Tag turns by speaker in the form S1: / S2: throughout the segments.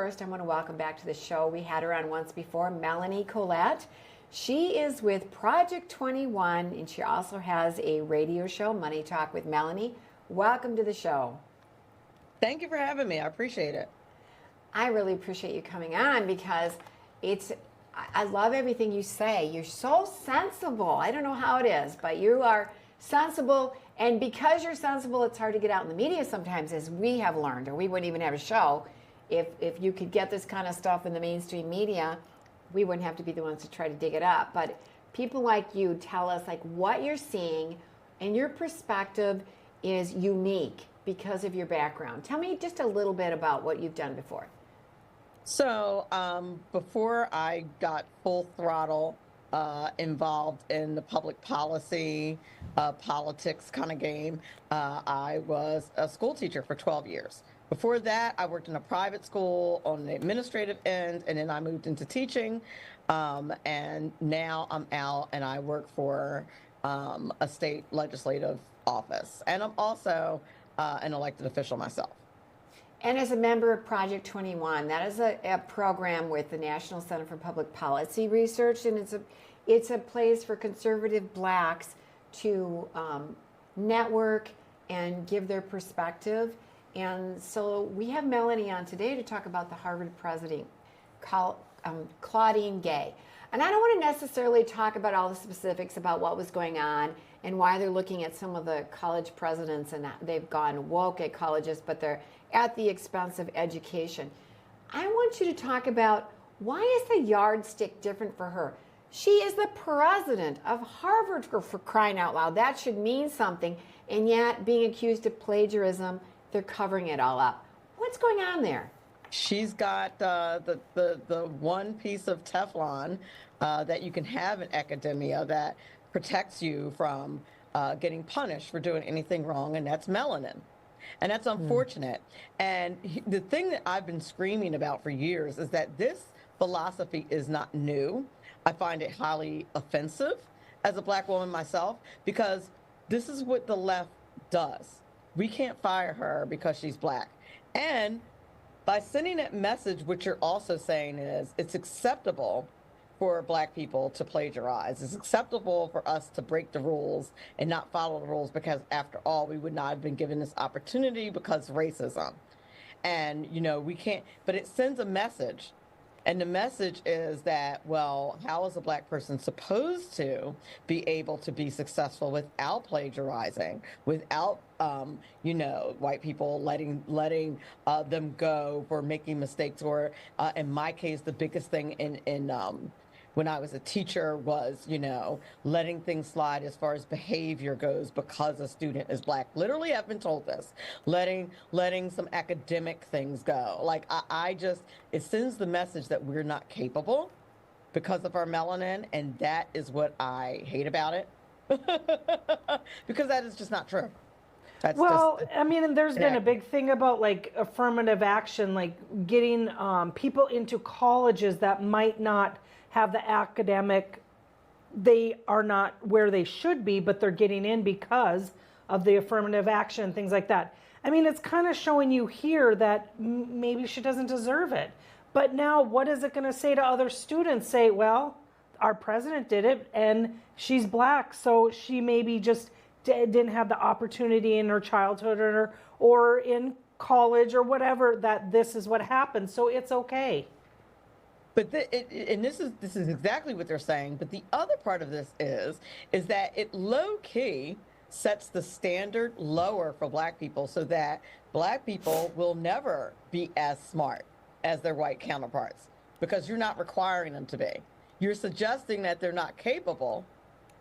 S1: first, I want to welcome back to the show. We had her on once before, Melanie Collette. She is with Project 21, and she also has a radio show, Money Talk with Melanie. Welcome to the show.
S2: Thank you for having me. I appreciate it.
S1: I really appreciate you coming on because I love everything you say. You're so sensible. I don't know how it is, but you are sensible. And because you're sensible, it's hard to get out in the media sometimes, as we have learned, or we wouldn't even have a show. If you could get this kind of stuff in the mainstream media, we wouldn't have to be the ones to try to dig it up. But people like you tell us like what you're seeing, and your perspective is unique because of your background. Tell me just a little bit about what you've done before.
S2: So before I got full throttle involved in the public policy, politics kind of game, I was a school teacher for 12 years. Before that, I worked in a private school on the administrative end, and then I moved into teaching. And now I'm out and I work for a state legislative office. And I'm also an elected official myself.
S1: And as a member of Project 21, that is a program with the National Center for Public Policy Research, and it's a place for conservative blacks to network and give their perspective. And so we have Melanie on today to talk about the Harvard president, Claudine Gay. And I don't want to necessarily talk about all the specifics about what was going on and why they're looking at some of the college presidents and they've gone woke at colleges, but they're at the expense of education. I want you to talk about, why is the yardstick different for her? She is the president of Harvard, for crying out loud. That should mean something. And yet, being accused of plagiarism, they're covering it all up. What's going on there?
S2: She's got the one piece of Teflon that you can have in academia that protects you from getting punished for doing anything wrong, and that's melanin. And that's unfortunate. And the thing that I've been screaming about for years is that this philosophy is not new. I find it highly offensive as a black woman myself, because this is what the left does. We can't fire her because she's black. And by sending that message, what you're also saying is it's acceptable for black people to plagiarize. It's acceptable for us to break the rules and not follow the rules, because after all, we would not have been given this opportunity because of racism. And, you know, we can't, but it sends a message. And the message is that, well, how is a black person supposed to be able to be successful without plagiarizing, without, you know, white people letting them go for making mistakes? Or in my case, the biggest thing in when I was a teacher was, you know, letting things slide as far as behavior goes because a student is black. Literally, I've been told this, letting some academic things go. Like I just, it sends the message that we're not capable because of our melanin. And that is what I hate about it, because that is just not true.
S3: I mean, and there's been a big thing about like affirmative action, like getting people into colleges that might not have the academic, they are not where they should be, but they're getting in because of the affirmative action, things like that. I mean, it's kind of showing you here that maybe she doesn't deserve it. But now what is it going to say to other students? Say, well, our president did it and she's black, so she maybe just didn't have the opportunity in her childhood or in college or whatever, that this is what happened, so it's okay.
S2: But this is exactly what they're saying. But the other part of this is that it low key sets the standard lower for black people, so that black people will never be as smart as their white counterparts, because you're not requiring them to be. You're suggesting that they're not capable,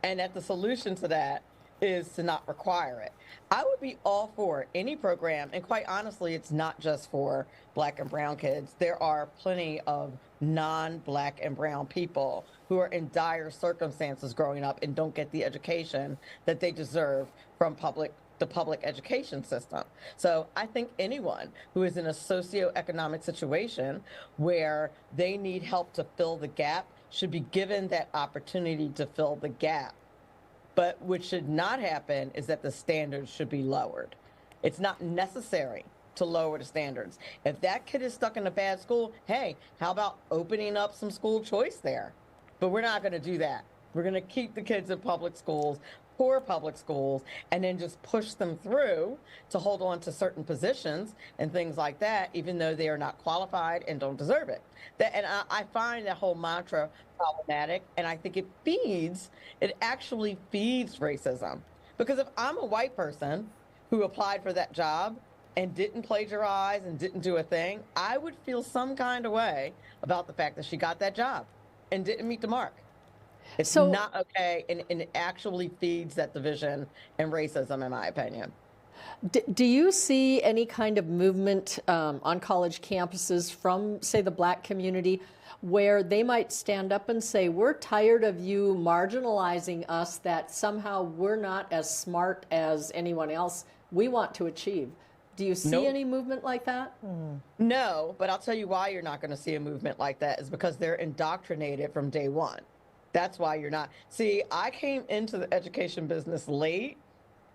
S2: and that the solution to that is to not require it. I would be all for any program, and quite honestly, it's not just for black and brown kids. There are plenty of non-black and brown people who are in dire circumstances growing up and don't get the education that they deserve from the public education system. So I think anyone who is in a socioeconomic situation where they need help to fill the gap should be given that opportunity to fill the gap. But what should not happen is that the standards should be lowered. It's not necessary to lower the standards. If that kid is stuck in a bad school, hey, how about opening up some school choice there? But we're not going to do that. We're going to keep the kids in public schools, poor public schools, and then just push them through to hold on to certain positions and things like that, even though they are not qualified and don't deserve it. I find that whole mantra problematic, and I think it actually feeds racism. Because if I'm a white person who applied for that job and didn't plagiarize and didn't do a thing, I would feel some kind of way about the fact that she got that job and didn't meet the mark. It's not okay, and it actually feeds that division and racism, in my opinion.
S4: Do you see any kind of movement on college campuses from, say, the Black community, where they might stand up and say, we're tired of you marginalizing us, that somehow we're not as smart as anyone else, we want to achieve? Do you see any movement like that?
S2: No, but I'll tell you why you're not going to see a movement like that is because they're indoctrinated from day one. That's why you're not. See, I came into the education business late,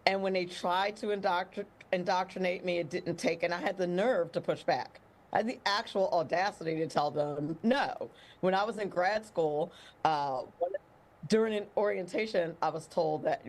S2: and when they tried to indoctrinate me, it didn't take, and I had the nerve to push back. I had the actual audacity to tell them no. When I was in grad school, during an orientation, I was told that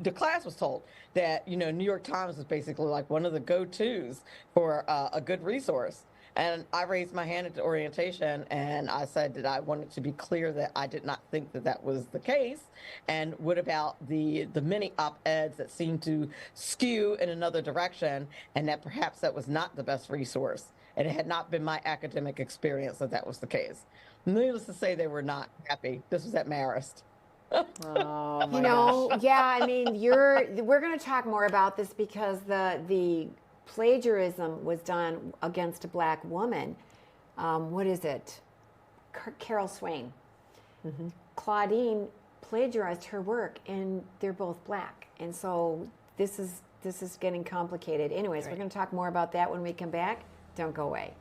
S2: the class was told that, New York Times was basically like one of the go-tos for a good resource. And I raised my hand at the orientation, and I said that I wanted to be clear that I did not think that that was the case. And what about the many op-eds that seemed to skew in another direction, and that perhaps that was not the best resource, and it had not been my academic experience that that was the case. Needless to say, they were not happy. This was at Marist.
S4: Oh, my gosh.
S1: Yeah, I mean, we're going to talk more about this because the plagiarism was done against a Black woman. What is it? Carol Swain. Mm-hmm. Claudine plagiarized her work, and they're both Black. And so this is getting complicated. Anyways, We're going to talk more about that when we come back. Don't go away.